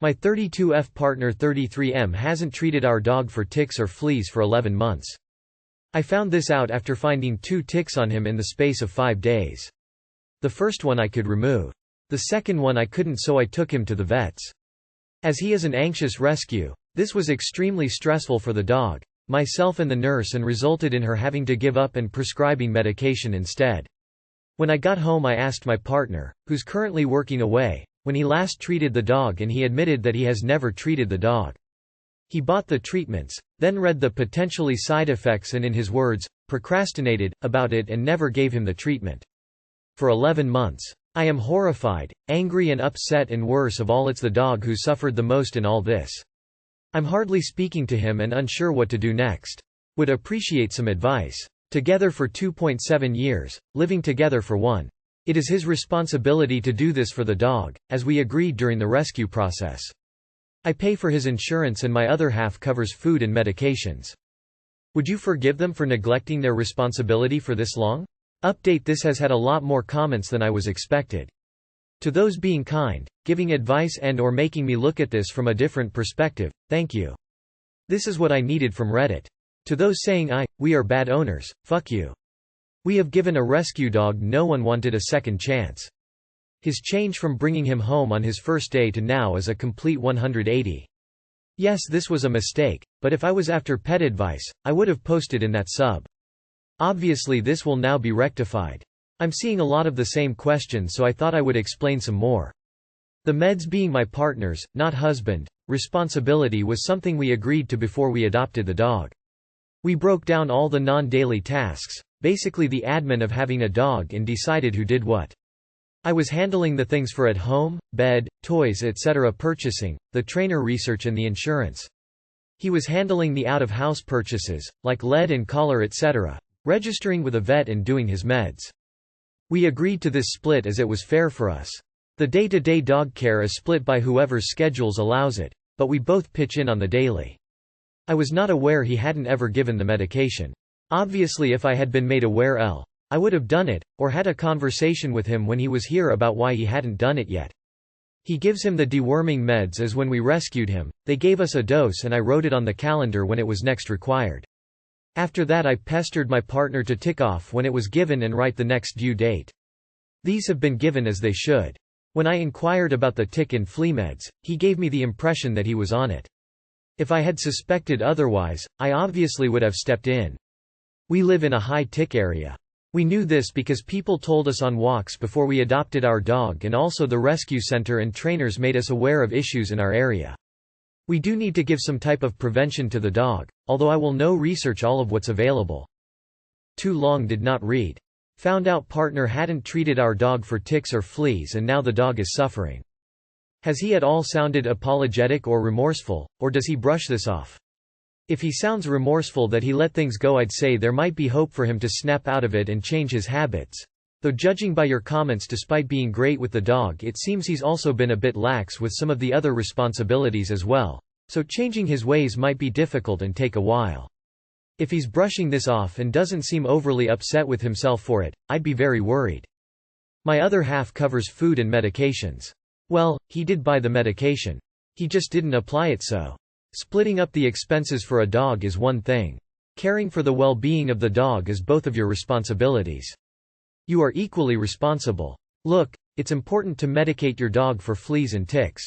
My 32F partner 33M hasn't treated our dog for ticks or fleas for 11 months. I found this out after finding 2 ticks on him in the space of 5 days. The first one I could remove. The second one I couldn't, so I took him to the vets. As he is an anxious rescue, this was extremely stressful for the dog, myself and the nurse, and resulted in her having to give up and prescribing medication instead. When I got home, I asked my partner, who's currently working away, when he last treated the dog, and he admitted that he has never treated the dog. He bought the treatments, then read the potentially side effects and, in his words, procrastinated about it and never gave him the treatment. For 11 months. I am horrified, angry and upset, and worse of all, it's the dog who suffered the most in all this. I'm hardly speaking to him and unsure what to do next. Would appreciate some advice. Together for 2.7 years, living together for 1. It is his responsibility to do this for the dog, as we agreed during the rescue process. I pay for his insurance and my other half covers food and medications. Would you forgive them for neglecting their responsibility for this long? Update: this has had a lot more comments than I was expected. To those being kind, giving advice and/or making me look at this from a different perspective, thank you. This is what I needed from Reddit. To those saying we are bad owners, fuck you. We have given a rescue dog no one wanted a second chance. His change from bringing him home on his first day to now is a complete 180. Yes, this was a mistake, but if I was after pet advice, I would have posted in that sub. Obviously this will now be rectified. I'm seeing a lot of the same questions, so I thought I would explain some more. The meds being my partner's, not husband, responsibility was something we agreed to before we adopted the dog. We broke down all the non-daily tasks, basically the admin of having a dog, and decided who did what. I was handling the things for at home, bed, toys, etc., purchasing, the trainer research and the insurance. He was handling the out-of-house purchases, like lead and collar, etc., registering with a vet and doing his meds. We agreed to this split as it was fair for us. The day-to-day dog care is split by whoever's schedules allows it, but we both pitch in on the daily. I was not aware he hadn't ever given the medication. Obviously if I had been made aware I would have done it, or had a conversation with him when he was here about why he hadn't done it yet. He gives him the deworming meds as when we rescued him, they gave us a dose and I wrote it on the calendar when it was next required. After that I pestered my partner to tick off when it was given and write the next due date. These have been given as they should. When I inquired about the tick and flea meds, he gave me the impression that he was on it. If I had suspected otherwise, I obviously would have stepped in. We live in a high tick area. We knew this because people told us on walks before we adopted our dog, and also the rescue center and trainers made us aware of issues in our area. We do need to give some type of prevention to the dog, although I will no research all of what's available. Too long did not read. Found out partner hadn't treated our dog for ticks or fleas and now the dog is suffering. Has he at all sounded apologetic or remorseful, or does he brush this off? If he sounds remorseful that he let things go, I'd say there might be hope for him to snap out of it and change his habits. Though judging by your comments, despite being great with the dog, it seems he's also been a bit lax with some of the other responsibilities as well, so changing his ways might be difficult and take a while. If he's brushing this off and doesn't seem overly upset with himself for it, I'd be very worried. My other half covers food and medications. Well, he did buy the medication. He just didn't apply it, so splitting up the expenses for a dog is one thing. Caring for the well-being of the dog is both of your responsibilities. You are equally responsible. Look, it's important to medicate your dog for fleas and ticks.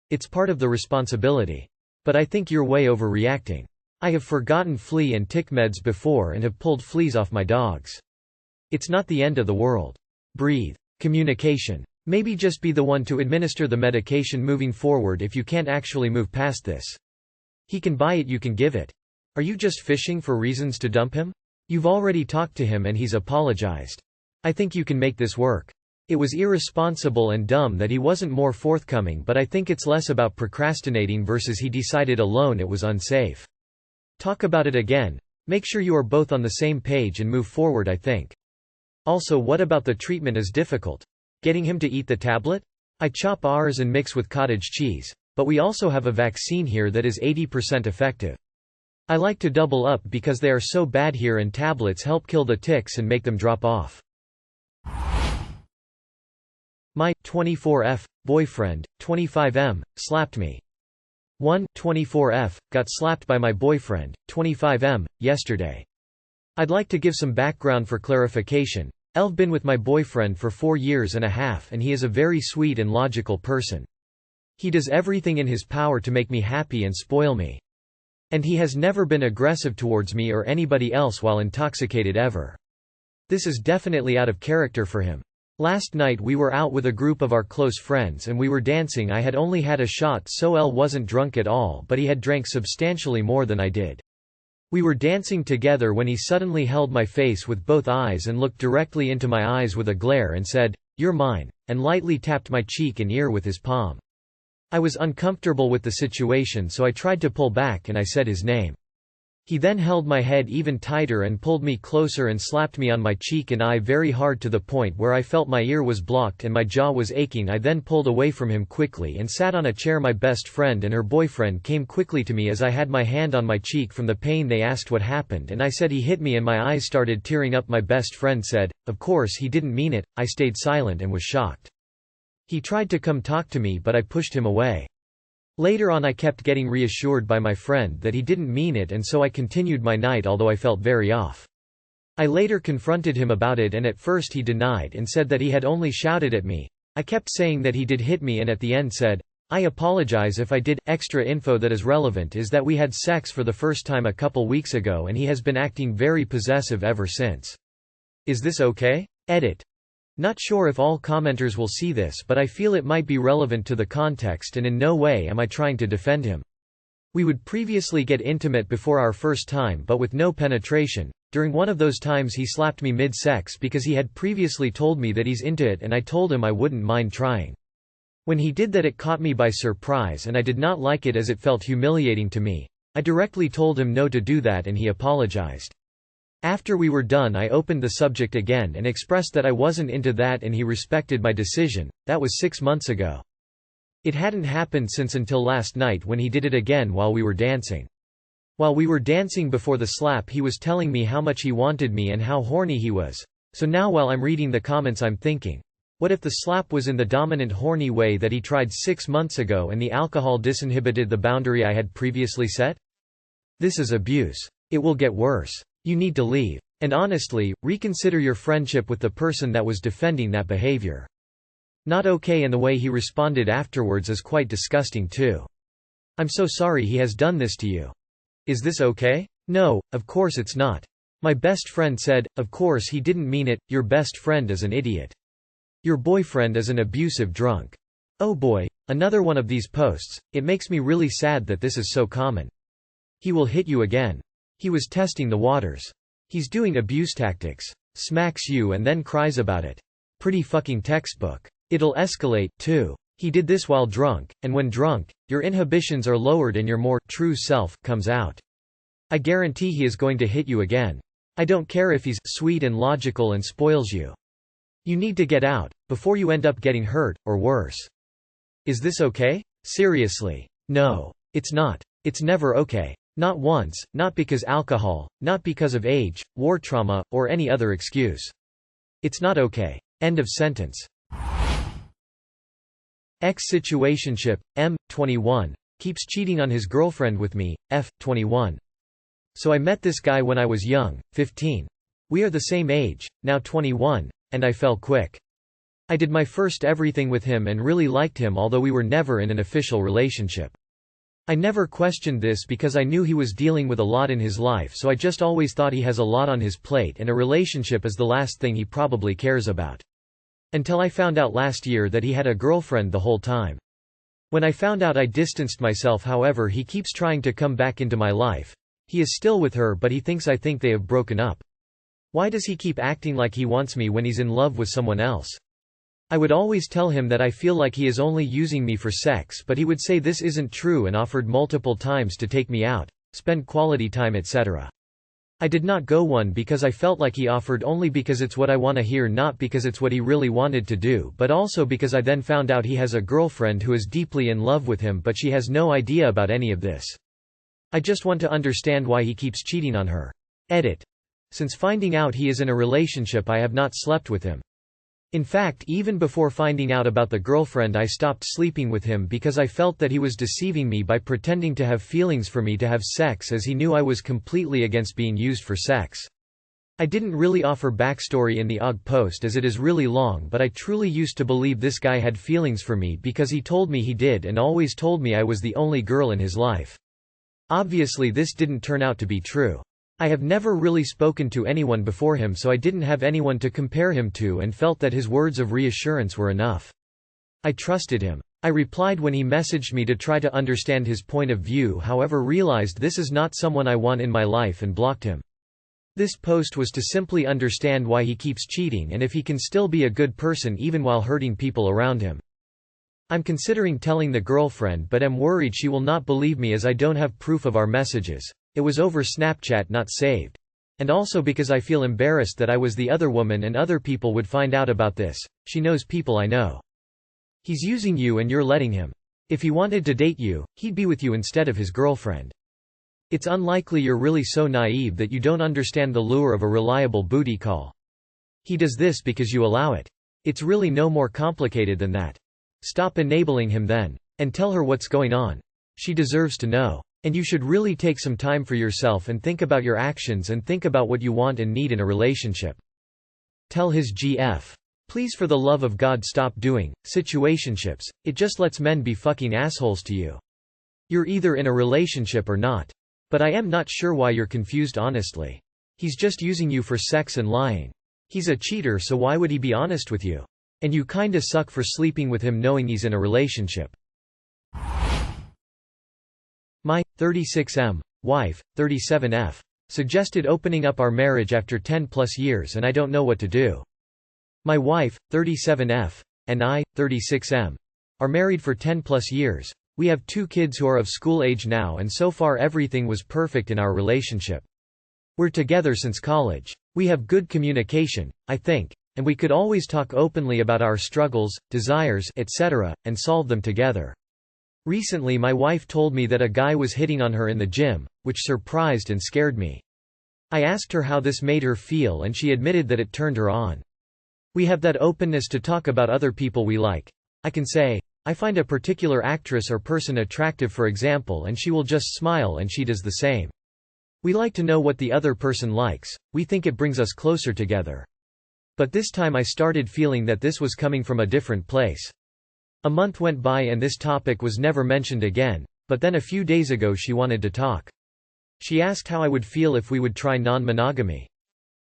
It's part of the responsibility. But I think you're way overreacting. I have forgotten flea and tick meds before and have pulled fleas off my dogs. It's not the end of the world. Breathe. Communication. Maybe just be the one to administer the medication moving forward if you can't actually move past this. He can buy it, you can give it. Are you just fishing for reasons to dump him? You've already talked to him and he's apologized. I think you can make this work. It was irresponsible and dumb that he wasn't more forthcoming, but I think it's less about procrastinating versus he decided alone it was unsafe. Talk about it again. Make sure you are both on the same page and move forward, I think. Also, what about the treatment is difficult? Getting him to eat the tablet? I chop ours and mix with cottage cheese, but we also have a vaccine here that is 80% effective. I like to double up because they are so bad here and tablets help kill the ticks and make them drop off. My 24F boyfriend, 25M, slapped me. 24F got slapped by my boyfriend, 25M, yesterday. I'd like to give some background for clarification. I've been with my boyfriend for 4 years and a half and he is a very sweet and logical person. He does everything in his power to make me happy and spoil me. And he has never been aggressive towards me or anybody else while intoxicated ever. This is definitely out of character for him. Last night we were out with a group of our close friends and we were dancing. I had only had a shot, so L wasn't drunk at all, but he had drank substantially more than I did. We were dancing together when he suddenly held my face with both eyes and looked directly into my eyes with a glare and said, "You're mine," and lightly tapped my cheek and ear with his palm. I was uncomfortable with the situation, so I tried to pull back and I said his name. He then held my head even tighter and pulled me closer and slapped me on my cheek and eye very hard to the point where I felt my ear was blocked and my jaw was aching. I then pulled away from him quickly and sat on a chair. My best friend and her boyfriend came quickly to me as I had my hand on my cheek from the pain. They asked what happened and I said he hit me and my eyes started tearing up. My best friend said, "Of course he didn't mean it." I stayed silent and was shocked. He tried to come talk to me but I pushed him away. Later on I kept getting reassured by my friend that he didn't mean it, and so I continued my night although I felt very off. I later confronted him about it and at first he denied and said that he had only shouted at me. I kept saying that he did hit me and at the end said, "I apologize if I did." Extra info that is relevant is that we had sex for the first time a couple weeks ago and he has been acting very possessive ever since. Is this okay? Edit. Not sure if all commenters will see this, but I feel it might be relevant to the context and in no way am I trying to defend him. We would previously get intimate before our first time but with no penetration. During one of those times he slapped me mid-sex because he had previously told me that he's into it and I told him I wouldn't mind trying. When he did that it caught me by surprise and I did not like it as it felt humiliating to me. I directly told him no to do that and he apologized. After we were done I opened the subject again and expressed that I wasn't into that and he respected my decision. That was 6 months ago. It hadn't happened since until last night when he did it again while we were dancing. While we were dancing before the slap he was telling me how much he wanted me and how horny he was. So now while I'm reading the comments I'm thinking, what if the slap was in the dominant horny way that he tried 6 months ago and the alcohol disinhibited the boundary I had previously set? This is abuse. It will get worse. You need to leave. And honestly, reconsider your friendship with the person that was defending that behavior. Not okay, and the way he responded afterwards is quite disgusting too. I'm so sorry he has done this to you. Is this okay? No, of course it's not. My best friend said, of course he didn't mean it. Your best friend is an idiot. Your boyfriend is an abusive drunk. Oh boy, another one of these posts. It makes me really sad that this is so common. He will hit you again. He was testing the waters. He's doing abuse tactics. Smacks you and then cries about it. Pretty fucking textbook. It'll escalate, too. He did this while drunk, and when drunk, your inhibitions are lowered and your more true self comes out. I guarantee he is going to hit you again. I don't care if he's sweet and logical and spoils you. You need to get out, before you end up getting hurt, or worse. Is this okay? Seriously. No. It's not. It's never okay. Not once, not because alcohol, not because of age, war trauma, or any other excuse. It's not okay. End of sentence. Situationship, M, 21, keeps cheating on his girlfriend with me, F, 21. So I met this guy when I was young, 15. We are the same age, now 21, and I fell quick. I did my first everything with him and really liked him, although we were never in an official relationship. I never questioned this because I knew he was dealing with a lot in his life, so I just always thought he has a lot on his plate and a relationship is the last thing he probably cares about. Until I found out last year that he had a girlfriend the whole time. When I found out I distanced myself. However, he keeps trying to come back into my life. He is still with her but he thinks I think they have broken up. Why does he keep acting like he wants me when he's in love with someone else? I would always tell him that I feel like he is only using me for sex, but he would say this isn't true and offered multiple times to take me out, spend quality time, etc. I did not go one because I felt like he offered only because it's what I want to hear, not because it's what he really wanted to do, but also because I then found out he has a girlfriend who is deeply in love with him but she has no idea about any of this. I just want to understand why he keeps cheating on her. Edit. Since finding out he is in a relationship I have not slept with him. In fact, even before finding out about the girlfriend, I stopped sleeping with him because I felt that he was deceiving me by pretending to have feelings for me to have sex, as he knew I was completely against being used for sex. I didn't really offer backstory in the OG post as it is really long, but I truly used to believe this guy had feelings for me because he told me he did and always told me I was the only girl in his life. Obviously this didn't turn out to be true. I have never really spoken to anyone before him, so I didn't have anyone to compare him to and felt that his words of reassurance were enough. I trusted him. I replied when he messaged me to try to understand his point of view, however realized this is not someone I want in my life and blocked him. This post was to simply understand why he keeps cheating and if he can still be a good person even while hurting people around him. I'm considering telling the girlfriend but am worried she will not believe me as I don't have proof of our messages. It was over Snapchat, not saved. And also because I feel embarrassed that I was the other woman and other people would find out about this. She knows people I know. He's using you and you're letting him. If he wanted to date you, he'd be with you instead of his girlfriend. It's unlikely you're really so naive that you don't understand the lure of a reliable booty call. He does this because you allow it. It's really no more complicated than that. Stop enabling him then. And tell her what's going on. She deserves to know. And you should really take some time for yourself and think about your actions and think about what you want and need in a relationship. Tell his GF. Please, for the love of God, stop doing situationships. It just lets men be fucking assholes to you. You're either in a relationship or not. But I am not sure why you're confused, honestly. He's just using you for sex and lying. He's a cheater, so why would he be honest with you? And you kinda suck for sleeping with him knowing he's in a relationship. My 36M wife, 37F, suggested opening up our marriage after 10+ years and I don't know what to do. My wife, 37F, and I, 36M, are married for 10+ years. We have 2 kids who are of school age now and so far everything was perfect in our relationship. We're together since college. We have good communication, I think, and we could always talk openly about our struggles, desires, etc., and solve them together. Recently my wife told me that a guy was hitting on her in the gym, which surprised and scared me. I asked her how this made her feel and she admitted that it turned her on. We have that openness to talk about other people we like. I can say, I find a particular actress or person attractive, for example, and she will just smile and she does the same. We like to know what the other person likes. We think it brings us closer together. But this time I started feeling that this was coming from a different place. A month went by and this topic was never mentioned again, but then a few days ago she wanted to talk. She asked how I would feel if we would try non-monogamy.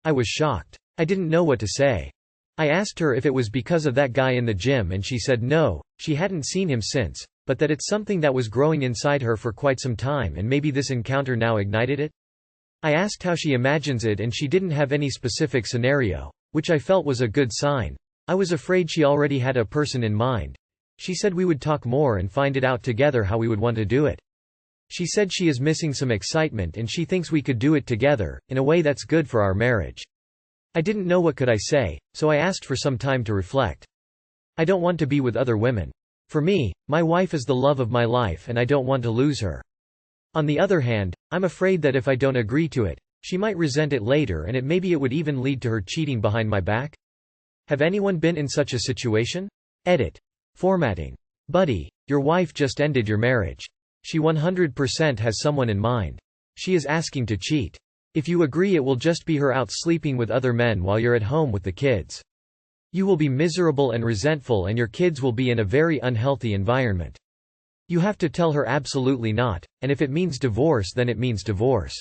I was shocked. I didn't know what to say. I asked her if it was because of that guy in the gym and she said no, she hadn't seen him since, but that it's something that was growing inside her for quite some time and maybe this encounter now ignited it. I asked how she imagines it and she didn't have any specific scenario, which I felt was a good sign. I was afraid she already had a person in mind. She said we would talk more and find it out together how we would want to do it. She said she is missing some excitement and she thinks we could do it together, in a way that's good for our marriage. I didn't know what could I say, so I asked for some time to reflect. I don't want to be with other women. For me, my wife is the love of my life and I don't want to lose her. On the other hand, I'm afraid that if I don't agree to it, she might resent it later and maybe it would even lead to her cheating behind my back. Have anyone been in such a situation? Edit. Formatting. Buddy, your wife just ended your marriage. She 100% has someone in mind. She is asking to cheat. If you agree, it will just be her out sleeping with other men while you're at home with the kids. You will be miserable and resentful and your kids will be in a very unhealthy environment. You have to tell her absolutely not, and if it means divorce then it means divorce.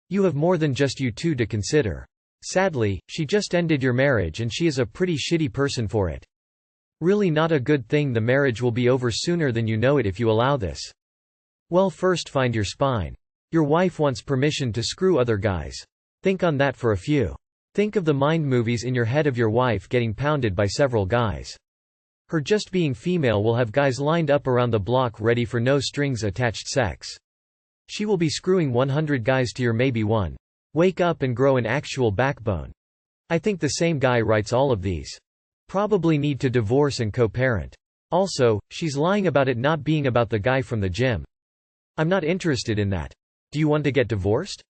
You have more than just you two to consider. Sadly, she just ended your marriage and she is a pretty shitty person for it. Really not a good thing. The marriage will be over sooner than you know it if you allow this. Well, first find your spine. Your wife wants permission to screw other guys. Think on that for a few. Think of the mind movies in your head of your wife getting pounded by several guys. Her just being female will have guys lined up around the block ready for no strings attached sex. She will be screwing 100 guys to your maybe one. Wake up and grow an actual backbone. I think the same guy writes all of these. Probably need to divorce and co-parent. Also, she's lying about it not being about the guy from the gym. I'm not interested in that. Do you want to get divorced?